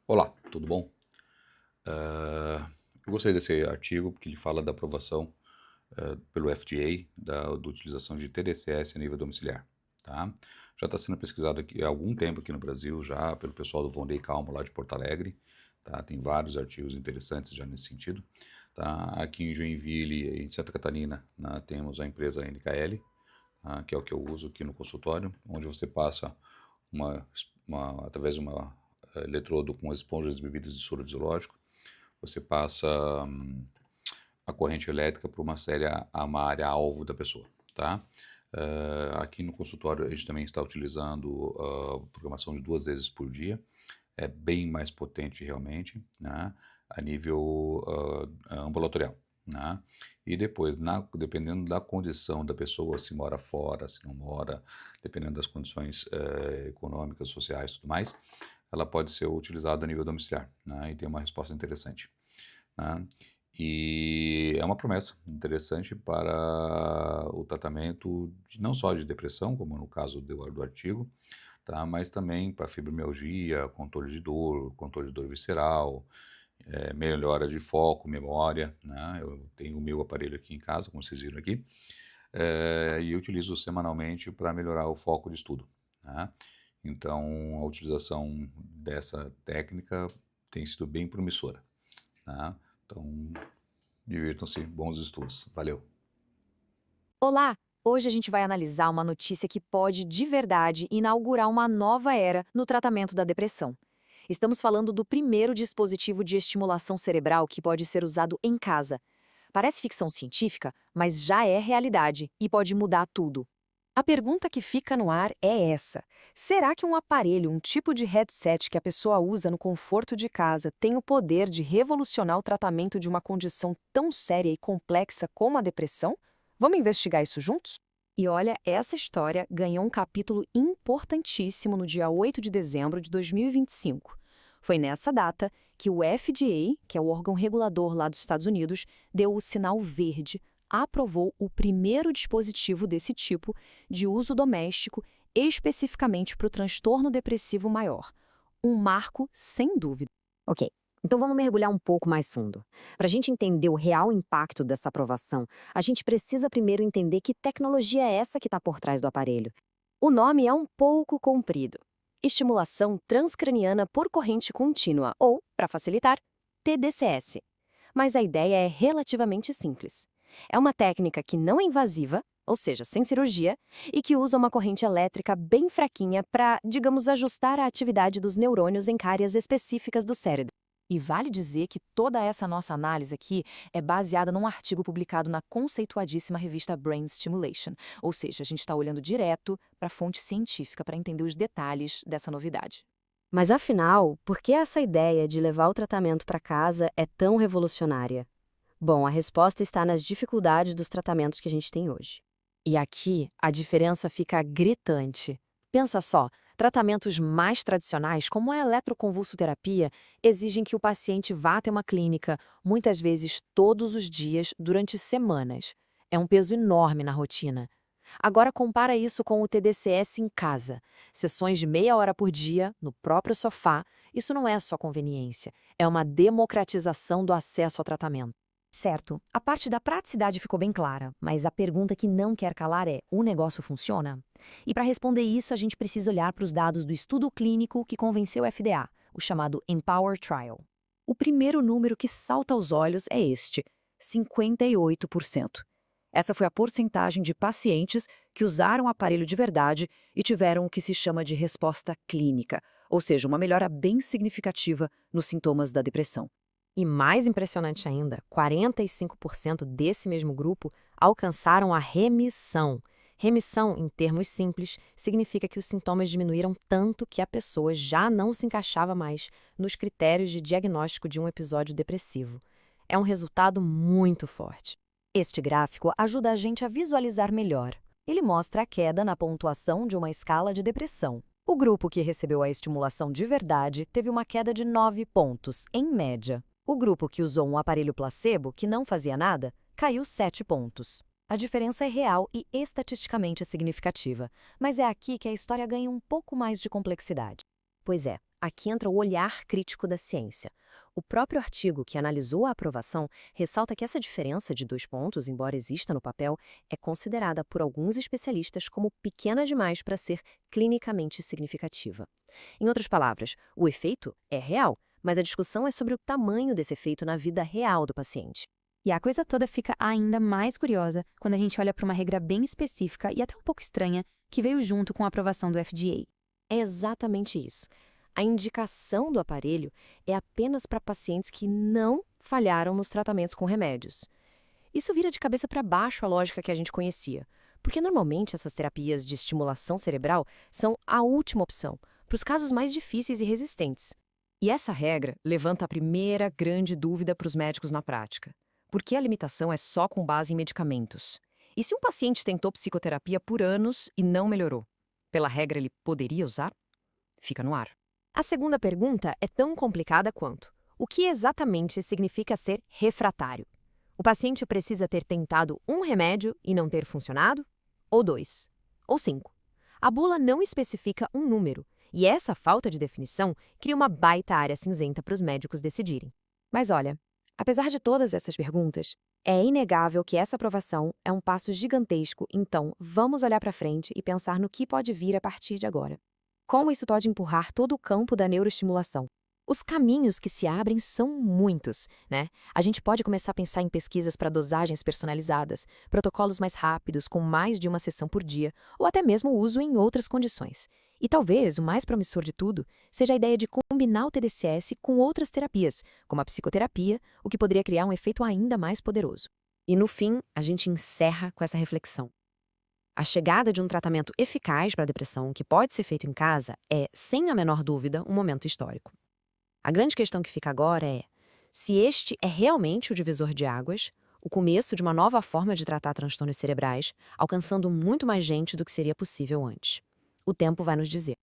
Olá, tudo bom? Eu gostei desse artigo porque ele fala da aprovação pelo FDA da utilização de TDCS a nível domiciliar, tá? Já está sendo pesquisado aqui há algum tempo aqui no Brasil, já pelo pessoal do Von Day Calmo lá de Porto Alegre, tá? Tem vários artigos interessantes já nesse sentido, tá? Aqui em Joinville, em Santa Catarina, né, temos a empresa NKL, tá? Que é o que eu uso aqui no consultório, onde você passa através de uma eletrodo com esponjas bebidas de soro fisiológico, você passa a corrente elétrica para uma área alvo da pessoa, tá? Aqui no consultório a gente também está utilizando programação de 2 vezes por dia, é bem mais potente realmente, né? A nível ambulatorial, né? E depois, dependendo da condição da pessoa, se mora fora, se não mora, dependendo das condições econômicas, sociais e tudo mais, ela pode ser utilizada a nível domiciliar, né? E tem uma resposta interessante, né? E é uma promessa interessante para o tratamento não só de depressão, como no caso do artigo, tá? Mas também para fibromialgia, controle de dor visceral, melhora de foco, memória, né? Eu tenho o meu aparelho aqui em casa, como vocês viram aqui, e eu utilizo semanalmente para melhorar o foco de estudo, né? Então, a utilização dessa técnica tem sido bem promissora, tá? Então, divirtam-se, bons estudos. Valeu! Olá! Hoje a gente vai analisar uma notícia que pode, de verdade, inaugurar uma nova era no tratamento da depressão. Estamos falando do primeiro dispositivo de estimulação cerebral que pode ser usado em casa. Parece ficção científica, mas já é realidade e pode mudar tudo. A pergunta que fica no ar é essa: será que um aparelho, um tipo de headset que a pessoa usa no conforto de casa, tem o poder de revolucionar o tratamento de uma condição tão séria e complexa como a depressão? Vamos investigar isso juntos? E olha, essa história ganhou um capítulo importantíssimo no dia 8 de dezembro de 2025. Foi nessa data que o FDA, que é o órgão regulador lá dos Estados Unidos, deu o sinal verde, aprovou o primeiro dispositivo desse tipo de uso doméstico especificamente para o transtorno depressivo maior. Um marco sem dúvida. Ok, então vamos mergulhar um pouco mais fundo. Para a gente entender o real impacto dessa aprovação, a gente precisa primeiro entender que tecnologia é essa que está por trás do aparelho. O nome é um pouco comprido. Estimulação transcraniana por corrente contínua, ou, para facilitar, TDCS. Mas a ideia é relativamente simples. É uma técnica que não é invasiva, ou seja, sem cirurgia, e que usa uma corrente elétrica bem fraquinha para, digamos, ajustar a atividade dos neurônios em áreas específicas do cérebro. E vale dizer que toda essa nossa análise aqui é baseada num artigo publicado na conceituadíssima revista Brain Stimulation, ou seja, a gente está olhando direto para a fonte científica para entender os detalhes dessa novidade. Mas afinal, por que essa ideia de levar o tratamento para casa é tão revolucionária? Bom, a resposta está nas dificuldades dos tratamentos que a gente tem hoje. E aqui a diferença fica gritante. Pensa só, tratamentos mais tradicionais, como a eletroconvulsoterapia, exigem que o paciente vá até uma clínica, muitas vezes todos os dias, durante semanas. É um peso enorme na rotina. Agora compara isso com o TDCS em casa. Sessões de meia hora por dia, no próprio sofá. Isso não é só conveniência, é uma democratização do acesso ao tratamento. Certo, a parte da praticidade ficou bem clara, mas a pergunta que não quer calar é: o negócio funciona? E para responder isso, a gente precisa olhar para os dados do estudo clínico que convenceu o FDA, o chamado Empower Trial. O primeiro número que salta aos olhos é este: 58%. Essa foi a porcentagem de pacientes que usaram o aparelho de verdade e tiveram o que se chama de resposta clínica, ou seja, uma melhora bem significativa nos sintomas da depressão. E mais impressionante ainda, 45% desse mesmo grupo alcançaram a remissão. Remissão, em termos simples, significa que os sintomas diminuíram tanto que a pessoa já não se encaixava mais nos critérios de diagnóstico de um episódio depressivo. É um resultado muito forte. Este gráfico ajuda a gente a visualizar melhor. Ele mostra a queda na pontuação de uma escala de depressão. O grupo que recebeu a estimulação de verdade teve uma queda de 9 pontos, em média. O grupo que usou um aparelho placebo, que não fazia nada, caiu 7 pontos. A diferença é real e estatisticamente significativa, mas é aqui que a história ganha um pouco mais de complexidade. Pois é, aqui entra o olhar crítico da ciência. O próprio artigo que analisou a aprovação ressalta que essa diferença de 2 pontos, embora exista no papel, é considerada por alguns especialistas como pequena demais para ser clinicamente significativa. Em outras palavras, o efeito é real, mas a discussão é sobre o tamanho desse efeito na vida real do paciente. E a coisa toda fica ainda mais curiosa quando a gente olha para uma regra bem específica e até um pouco estranha que veio junto com a aprovação do FDA. É exatamente isso. A indicação do aparelho é apenas para pacientes que não falharam nos tratamentos com remédios. Isso vira de cabeça para baixo a lógica que a gente conhecia, porque normalmente essas terapias de estimulação cerebral são a última opção, para os casos mais difíceis e resistentes. E essa regra levanta a primeira grande dúvida para os médicos na prática. Por que a limitação é só com base em medicamentos? E se um paciente tentou psicoterapia por anos e não melhorou? Pela regra, ele poderia usar? Fica no ar. A segunda pergunta é tão complicada quanto: o que exatamente significa ser refratário? O paciente precisa ter tentado um remédio e não ter funcionado? Ou 2? Ou 5? A bula não especifica um número, e essa falta de definição cria uma baita área cinzenta para os médicos decidirem. Mas olha, apesar de todas essas perguntas, é inegável que essa aprovação é um passo gigantesco, então vamos olhar para frente e pensar no que pode vir a partir de agora. Como isso pode empurrar todo o campo da neuroestimulação? Os caminhos que se abrem são muitos, né? A gente pode começar a pensar em pesquisas para dosagens personalizadas, protocolos mais rápidos, com mais de uma sessão por dia, ou até mesmo uso em outras condições. E talvez o mais promissor de tudo seja a ideia de combinar o TDCS com outras terapias, como a psicoterapia, o que poderia criar um efeito ainda mais poderoso. E no fim, a gente encerra com essa reflexão. A chegada de um tratamento eficaz para a depressão que pode ser feito em casa é, sem a menor dúvida, um momento histórico. A grande questão que fica agora é: se este é realmente o divisor de águas, o começo de uma nova forma de tratar transtornos cerebrais, alcançando muito mais gente do que seria possível antes. O tempo vai nos dizer.